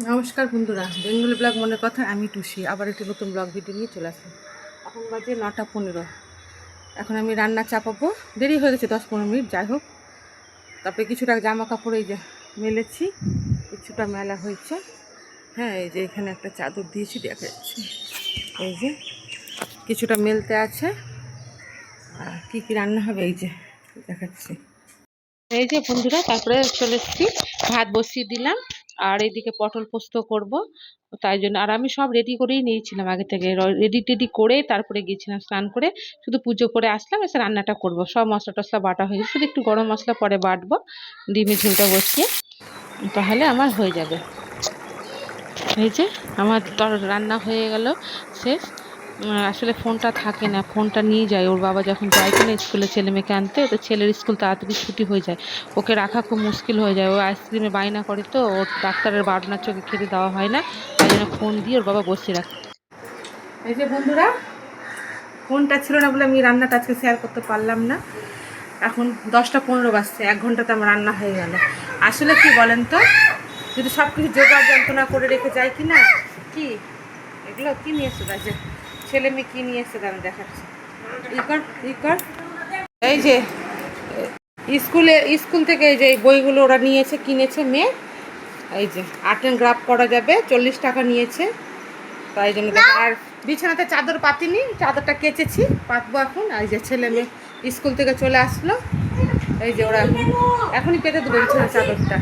নমস্কার বন্ধুরা, Bengali blog মনের কথা। আমি টুসি আবার একটি নতুন ব্লগ ভিডিও নিয়ে চলে আসলাম। এখন বাজে 9:15। এখন আমি রান্না চাপাবো, দেরি হয়ে গেছে 10-15 মিনিট। যাই হোক, তারপরে কিছুটা জামা কাপড় এই যে মেলেছি, কিছুটা মেলা হয়েছে। হ্যাঁ, এই যে এখানে একটা চাদর দিয়েছি, দেখা যাচ্ছে। এই যে কিছুটা মেলতে আছে। আর কী কী রান্না হবে এই যে দেখাচ্ছি। এই যে বন্ধুরা, তারপরে চলে এসেছি, ভাত বসিয়ে দিলাম। আর এইদিকে পটল পোস্ত করব, তাই জন্য। আর আমি সব রেডি করেই নিয়েছিলাম আগে থেকে, রেডি টেডি করে তারপরে গেছিলাম স্নান করে, শুধু পুজো করে আসলাম, এসে রান্নাটা করব। সব মশলা টশলা বাটা হয়ে গেছে, শুধু একটু গরম মশলা পরে বাটবো, ডিমের ঝোলটা বসিয়ে, তাহলে আমার হয়ে যাবে। এই যে আমার রান্না হয়ে গেল, শেষ। আসলে ফোনটা থাকে না, ফোনটা নিয়ে যায় ওর বাবা যখন যায় কিনা স্কুলে ছেলে মেয়েকে আনতে, তো ছেলের স্কুল তাড়াতাড়ি ছুটি হয়ে যায়, ওকে রাখা খুব মুশকিল হয়ে যায়। ও আইসক্রিমে বায়না করে, তো ওর ডাক্তারের বারণার চোখে খেতে দেওয়া হয় না, তাই জন্য ফোন দিয়ে ওর বাবা বসিয়ে রাখে। এই যে বন্ধুরা, ফোনটা ছিল না বলে আমি রান্নাটা আজকে শেয়ার করতে পারলাম না। এখন 10:15 বাজছে, 1 ঘন্টাতে আমার রান্না হয়ে গেল। আসলে কি বলেন তো, যদি সব কিছু জোগাড় যন্ত্রণা করে রেখে যায় কি না, কি এগুলো কী নিয়ে এসে যে ছেলে মেয়ে কী নিয়ে এসে আমি দেখাচ্ছি। এই যে স্কুল থেকে এই যে বইগুলো ওরা নিয়েছে, কিনেছে মেয়ে। এই যে আর্ট অ্যান্ড গ্রাফ করা যাবে, 40 টাকা নিয়েছে, তাই জন্য দেখো। আর বিছানাতে চাদর পাতিনি, চাদরটা কেচেছি, পাতবো এখন। এই যে ছেলে মেয়ে স্কুল থেকে চলে আসলো, এই যে ওরা এখনই পেতে দেবো বিছানার চাদরটা।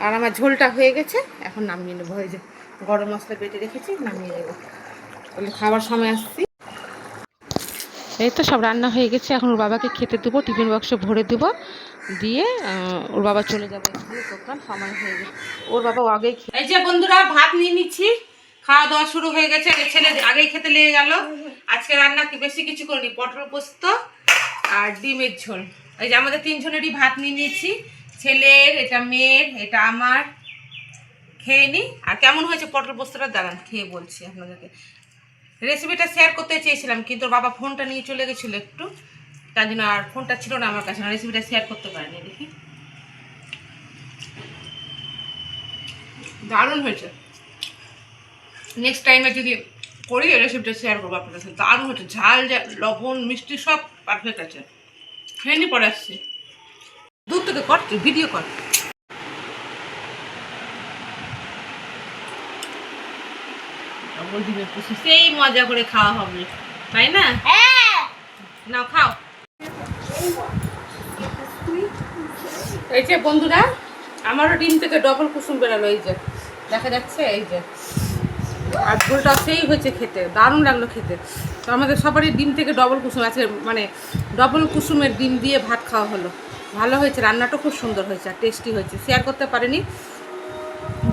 আর আমার ঝোলটা হয়ে গেছে, এখন নামিয়ে নেবো। এই যে গরম মশলা বেটে রেখেছি, নামিয়ে নেবো, তাহলে খাবার সময় আসছি। এই তো সব রান্না হয়ে গেছে, এখন ওর বাবাকে খেতে দেবো, টিফিন বাক্সে ভরে দেবো, দিয়ে ওর বাবা চলে যাবে দোকান, সময় হয়ে গেছে। ওর বাবা আগেই। এই যে বন্ধুরা, ভাত নিয়ে নিচ্ছি, খাওয়া দাওয়া শুরু হয়ে গেছে। ছেলে আগেই খেতে লেগে গেল। আজকে রান্না কি বেশি কিছু করিনি, পটল পোস্ত আর ডিমের ঝোল। এই যে আমাদের 3 জনেরই ভাত নিয়ে নিয়েছি, ছেলের, এটা মেয়ের, এটা আমার। খেয়ে নিই। আর কেমন হয়েছে পটল পোস্তটা দাঁড়ান খেয়ে বলছি আপনাদেরকে। রেসিপিটা শেয়ার করতে চেয়েছিলাম, কিন্তু বাবা ফোনটা নিয়ে চলে গেছিলো একটু, তার জন্য আর ফোনটা ছিল না আমার কাছে, রেসিপিটা শেয়ার করতে পারিনি। দেখি, দারুণ হয়েছে। নেক্সট টাইমে যদি করি রেসিপিটা শেয়ার করবো আপনাদের সাথে। দারুণ হয়েছে, ঝাল লবণ মিষ্টি সব পারফেক্ট আছে। খেয়ে নি, পরে আসছি। দূর থেকে কর, ভিডিও কর। সেই মজা করে খাওয়া হবে, তাই না? নাও খাও। এই যে বন্ধুরা, আমারও ডিম থেকে ডবল কুসুম বেরালো, এই যে দেখা যাচ্ছে। এই যে আর ঝোলটা সেই হয়েছে, খেতে দারুণ লাগলো খেতে। তো আমাদের সবারই ডিম থেকে ডবল কুসুম আছে, মানে ডবল কুসুমের ডিম দিয়ে ভাত খাওয়া হলো। ভালো হয়েছে, রান্নাটা খুব সুন্দর হয়েছে আর টেস্টি হয়েছে। শেয়ার করতে পারিনি,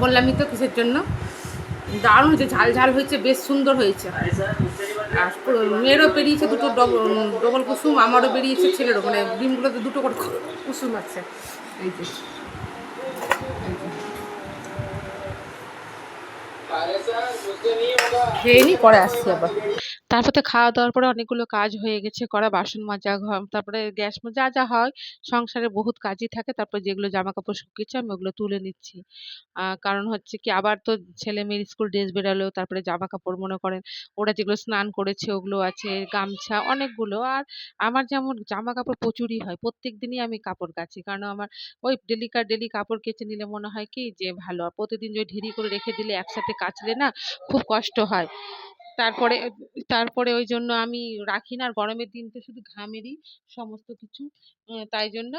বললামই তো কিসের জন্য। দারুণ হয়েছে, ঝাল ঝাল হয়েছে, বেশ সুন্দর হয়েছে। আর মেয়েরও বেরিয়েছে দুটো ডবল কুসুম, আমারও বেরিয়েছে, ছেলেরও। মানে ডিমগুলোতে দুটো করে কুসুম আছে। এই যে খেয়ে নি, পরে আসছি আবার। তারপরে খাওয়া দাওয়ার পরে অনেকগুলো কাজ হয়ে গেছে করা, বাসন মাজা, ঘর, তারপরে গ্যাস যা যা হয় সংসারে বহুত কাজই থাকে। তারপরে যেগুলো জামা কাপড় শুকিয়েছে আমি ওগুলো তুলে নিচ্ছি। কারণ হচ্ছে কি, আবার তো ছেলে মেয়ের স্কুল ড্রেস বেরালো, তারপরে জামা কাপড় মনে করেন ওরা যেগুলো স্নান করেছে ওগুলো আছে, গামছা অনেকগুলো। আর আমার যেমন জামা কাপড় প্রচুরই হয়, প্রত্যেক দিনই আমি কাপড় কাচি, কারণ আমার ওই ডেলি কাপড় কেচে নিলে মনে হয় কি যে ভালো। আর প্রতিদিন যদি ঢেরি করে রেখে দিলে একসাথে কাচলে না খুব কষ্ট হয়। তারপরে তারপরে ওই জন্য আমি রাখি না। আর গরমের দিন তো শুধু ঘামেরই সমস্ত কিছু, তাই জন্য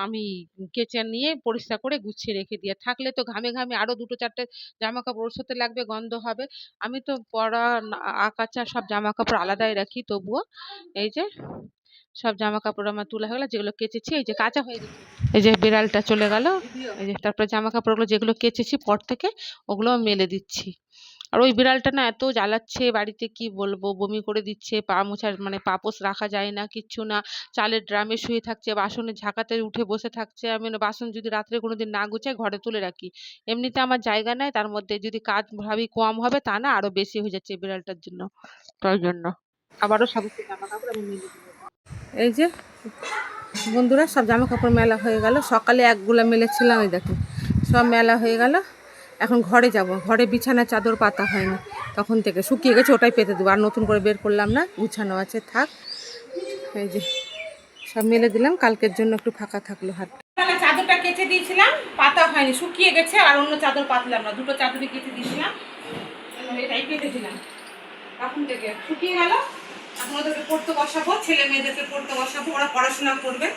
আমি কেচে নিয়ে পরিষ্কার করে গুছিয়ে রেখে দিয়ে, থাকলে তো ঘামে ঘামে আরো 2-4টে জামা কাপড় ওর সাথে লাগবে, গন্ধ হবে। আমি তো পরা কাচা সব জামা কাপড় আলাদাই রাখি, তবুও এই যে সব জামা কাপড় আমার তোলা হয়ে গেলো, যেগুলো কেচেছি এই যে কাঁচা হয়ে গেছে। এই যে বিড়ালটা চলে গেল। এই যে তারপরে জামা কাপড়গুলো যেগুলো কেচেছি পর থেকে ওগুলো মেলে দিচ্ছি। আর ওই বিড়ালটা না এত জ্বালাচ্ছে বাড়িতে, কি বলবো, বমি করে দিচ্ছে, পা মোছার মানে পাপোশ রাখা যায় না, কিচ্ছু না। চালের ড্রামে শুয়ে থাকছে, বাসনের ঝাঁকাতে উঠে বসে থাকছে। আমি বাসন যদি রাত্রে কোনোদিন না গুছাই ঘরে তুলে রাখি, এমনিতে আমার জায়গা নাই, তার মধ্যে যদি কাজ ভাবি কম হবে, তা না আরো বেশি হয়ে যাচ্ছে বিড়ালটার জন্য, তাই জন্য আবারও সমস্ত জামা কাপড় আমি মেলে দিলাম। এই যে বন্ধুরা, সব জামা কাপড় মেলা হয়ে গেল। সকালে একগুলা মেলেছিলাম, এই দেখুন সব মেলা হয়ে গেল। এখন ঘরে যাব, ঘরে বিছানা চাদর পাতা হয়নি, তখন থেকে শুকিয়ে গেছে, ওটাই পেতে দেবো। আর নতুন করে বের করলাম না, গুছানো আছে থাক। এই যে সব মেলে দিলাম, কালকের জন্য একটু ফাঁকা থাকলো হাত। চাদরটা কেচে দিয়েছিলাম, পাতা হয়নি, শুকিয়ে গেছে, আর অন্য চাদর পাতলাম না, দুটো চাদরই কেচে দিয়েছিলাম, এটাই পেতে দিলাম। এখন থেকে শুকিয়ে গেল, এখন ওদেরকে পড়তে বসাবো, ছেলে মেয়েদেরকে পড়তে বসাবো, ওরা পড়াশোনা করবে।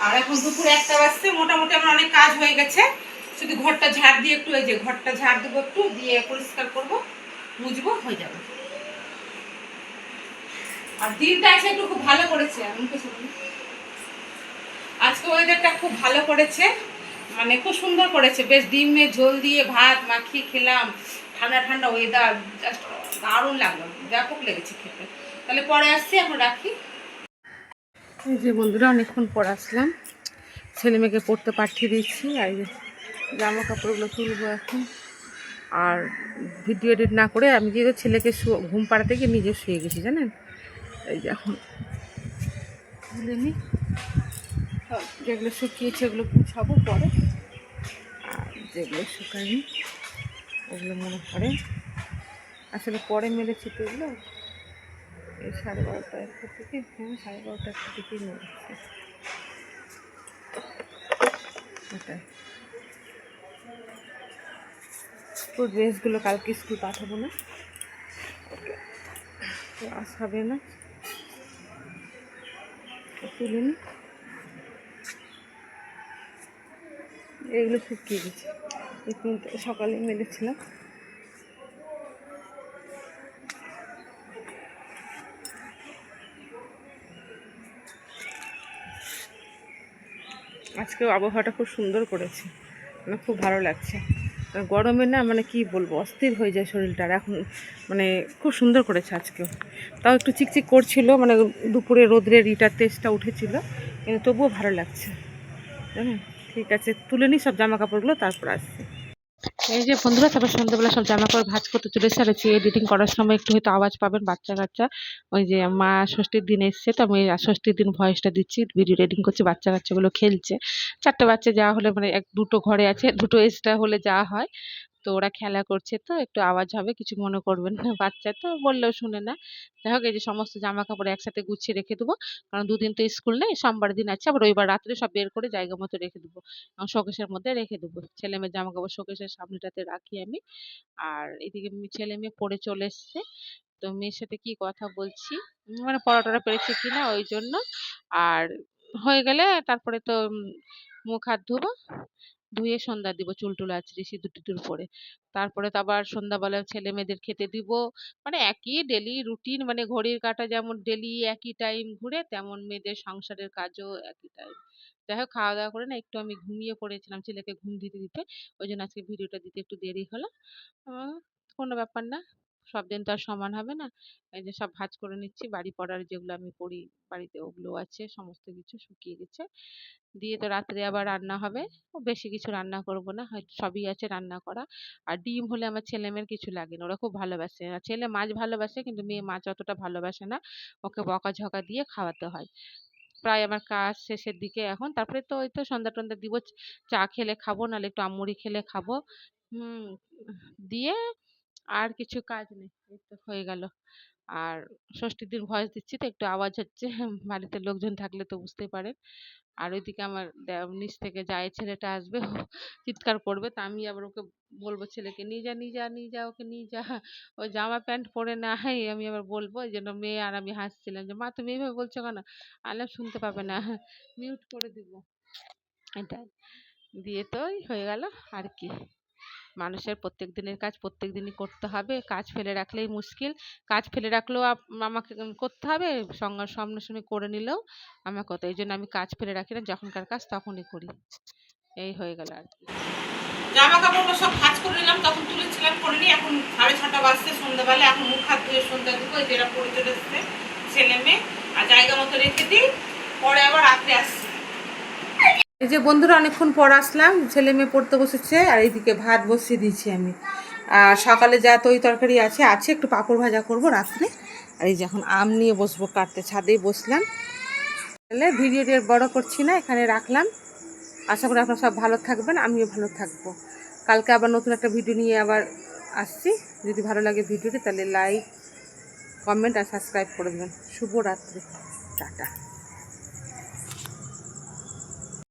আর এখন দুপুরে 1টা বাজছে, মোটামুটি আমার অনেক কাজ হয়ে গেছে, শুধু ঘরটা ঝাড় দিয়ে একটু, এই যে ঘরটা ঝাড় দেবো একটু, দিয়ে পরিষ্কার করবো, মুছবো, হয়ে যাবে। আর দিনটা আছে একটু খুব ভালো করেছে, আজকে ওয়েদারটা খুব ভালো করেছে, মানে খুব সুন্দর করেছে, বেশ ডিমের ঝোল দিয়ে ভাত মাখিয়ে খেলাম, ঠান্ডা ঠান্ডা ওয়েদার, জাস্ট দারুণ লাগলো, ব্যাপক লেগেছে খেতে। তাহলে পরে আসছি, এখন রাখি। এই যে বন্ধুরা, অনেকক্ষণ পর আসলাম, ছেলে মেয়েকে পড়তে পাঠিয়ে দিচ্ছি, আর জামা কাপড়গুলো তুলবো এখন। আর ভিডিও এডিট না করে আমি যেহেতু ছেলেকে ঘুম পাড়াতে গিয়ে নিজে শুয়ে গেছি জানেন। এই যে এখন তুলে নিই, যেগুলো শুকিয়েছে ওগুলো গুছাবো পরে, আর যেগুলো শুকায়নি ওগুলো মনে পড়ে, আসলে পরে মেরেছি তো এগুলো, এই 12:30 1টা থেকে, হ্যাঁ 12:30 1টা থেকেই মেরেছি ওটাই। তো ড্রেসগুলো কালকে স্কুল পাঠাবো না, তো আসবে না, তুলে নিই। এগুলো শুকিয়ে গেছে, একটু সকালে মেলেছিলাম। আজকেও আবহাওয়াটা খুব সুন্দর করেছে, মানে খুব ভালো লাগছে। গরমে না মানে কি বলবো, অস্থির হয়ে যায় শরীরটা, এখন মানে খুব সুন্দর করেছে আজকেও। তাও একটু চিকচিক করছিল, মানে দুপুরে রোদ্রের ইটার তেজটা উঠেছিল, কিন্তু তবুও ভালো লাগছে জানেন। ঠিক আছে, তুলে নিই সব জামা কাপড়গুলো, তারপর আসছি। এই যে বন্ধুরা, তারপর সন্ধ্যাবেলা সব জামা কাপড় ভাঁজ করতে চলে এসেছি। এডিটিং করার সময় একটু হয়তো আওয়াজ পাবেন, বাচ্চা কাচ্চা, ওই যে মা ষষ্ঠীর দিন এসছে, তো আমি ষষ্ঠীর দিন ভয়েসটা দিচ্ছি, ভিডিও এডিটিং করছি, বাচ্চা কাচ্চাগুলো খেলছে। 4টে বাচ্চা যাওয়া হলে, মানে দুটো ঘরে আছে, দুটো এক্সট্রা হলে যাওয়া হয়, তো ওরা খেলা করছে, তো একটু আওয়াজ হবে, কিছু মনে করবেন না, বাচ্চা তো বললেও শুনে না। যাই হোক, এই যে সমস্ত জামা কাপড় একসাথে গুছিয়ে রেখে দেবো, কারণ দুদিন তো স্কুল নেই, সোমবার দিন আছে, আবার রবিবার রাত্রে সব বের করে জায়গা মতো রেখে দেবো, শোকেসের মধ্যে রেখে দেবো। ছেলে মেয়ের জামা কাপড় শোকেসের সামনেটাতে রাখি আমি। আর এদিকে ছেলে মেয়ে পড়ে চলে এসছে, তো মেয়ের সাথে কি কথা বলছি, মানে পড়াটা পেরেছে কিনা ওই জন্য। আর হয়ে গেলে তারপরে তো মুখ হাত ধোবো, ধুয়ে সন্ধ্যা দিব, চুল টুল আঁচড়ে সিঁদুর টিঁদুর পরে। তারপরে তো আবার সন্ধ্যাবেলা ছেলে মেয়েদের খেতে দিব, মানে একই ডেলি রুটিন, মানে ঘড়ির কাঁটা যেমন ডেলি একই টাইম ঘুরে, তেমন মেয়েদের সংসারের কাজও একই টাইম। যাই হোক, খাওয়া দাওয়া করে না একটু আমি ঘুমিয়ে পড়েছিলাম, ছেলেকে ঘুম দিতে দিতে, ওই জন্য আজকে ভিডিওটা দিতে একটু দেরি হলো। আহ, কোনো ব্যাপার না, সব দিন তো আর সমান হবে না। এই যে সব ভাঁজ করে নিচ্ছি, বাড়ি পড়ার যেগুলো আমি পড়ি বাড়িতে ওগুলো আছে, সমস্ত কিছু শুকিয়ে গেছে। দিয়ে তো রাত্রে আবার রান্না হবে, বেশি কিছু রান্না করব না, হয়তো সবই আছে রান্না করা। আর ডিম হলে আমার ছেলে মেয়ের কিছু লাগে না, ওরা খুব ভালোবাসে, আর ছেলে মাছ ভালোবাসে কিন্তু মেয়ে মাছ অতটা ভালোবাসে না, ওকে বকাঝকা দিয়ে খাওয়াতে হয়। প্রায় আমার কাজ শেষের দিকে এখন, তারপরে তো ওই তো সন্ধ্যা টন্ধ্যা দিব, চা খেলে খাবো, নাহলে একটু আমুড়ি খেলে খাবো। হুম, দিয়ে আর কিছু কাজ নেই, এই তো হয়ে গেল। আর ষষ্ঠীর দিন ভয়েস দিচ্ছি তো একটু আওয়াজ হচ্ছে, বাড়িতে লোকজন থাকলে তো বুঝতেই পারেন। আর ওইদিকে আমার নিচ থেকে যায় ছেলেটা আসবে, ও চিৎকার করবে, তা আমি আবার ওকে বলবো, ছেলেকে নিয়ে যা নিয়ে যা নিয়ে যা, ওকে নিয়ে যা, ও জামা প্যান্ট পরে না হয়, আমি আবার বলবো। এই জন্য মেয়ে আর আমি হাসছিলাম যে, মা তুমি এইভাবে বলছো কেন, আলাপ শুনতে পাবে না, মিউট করে দিব, এটাই। দিয়ে তো হয়ে গেল। আর কি, মানুষের প্রত্যেক দিনের কাজ প্রত্যেক দিনই করতে হবে, কাজ ফেলে রাখলেই মুশকিল। কাজ ফেলে রাখলেও আমাকে করতে হবে, সঙ্গে সামনাসামনি করে নিলেও আমার কথা, এই জন্য আমি কাজ ফেলে রাখি না, যখনকার কাজ তখনই করি। এই হয়ে গেল আর কি। জামা কাপড়গুলো সব ভাঁজ করে নিলাম, তখন তুলেছিলাম, করে নিই। এখন 6:30 বাজছে সন্ধ্যাবেলা, এখন মুখ হাত ধুয়ে সন্ধ্যা দিব, যেটা পড়ে চলে এসছে ছেলে মেয়ে, আর জায়গা মতো রেখে দিই, পরে আবার রাত্রে আসছি। এই যে বন্ধুরা, অনেকক্ষণ পর আসলাম, ছেলে মেয়ে পড়তে বসেছে, আর এইদিকে ভাত বসিয়ে দিয়েছি আমি। আর সকালে যা তরি তরকারি আছে আছে, একটু পাঁপড় ভাজা করব রাত্রে। আর এই যে এখন আম নিয়ে বসবো কাটতে, ছাদেই বসলাম। তাহলে ভিডিওটি বড় করছি না, এখানে রাখলাম। আশা করি আপনারা সব ভালো থাকবেন, আমিও ভালো থাকবো। কালকে আবার নতুন একটা ভিডিও নিয়ে আবার আসছি। যদি ভালো লাগে ভিডিওটি তাহলে লাইক, কমেন্ট আর সাবস্ক্রাইব করে দেবেন। শুভরাত্রি, টাটা।